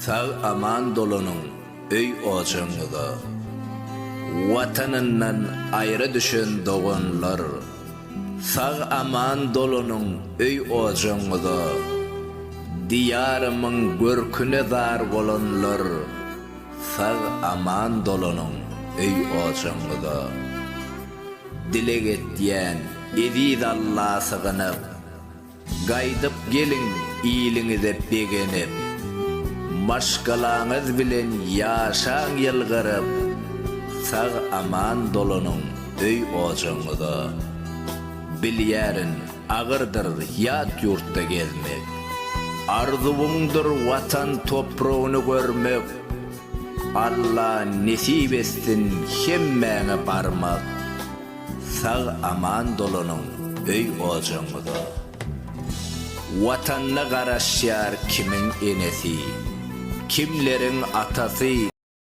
Sağ aman dolunun öy ocaňyda, watanyndan aýra düşen doganlar. Sağ aman dolunun öy ocaňyda, diyarymyň görküne dar bolanlar. Sağ aman dolunun öy ocaňyda, dilek etdiýän edid Allah sığınıp, gaýdyp gelin iyiliňize begenip, başgalaňyz bilen ýaşaň ýylgyryp, sağ aman dolunun öý ojaňyda. Bilýärin agyrdyr ýat ýurtda gezmek, arzuwuňdyr watan topragyny görmek. Allah nesip etsin hemmäňe barmak, sağ aman dolunun öý ojaňyda. Watanna garaşýar kimin enesi, kimlerin atasy,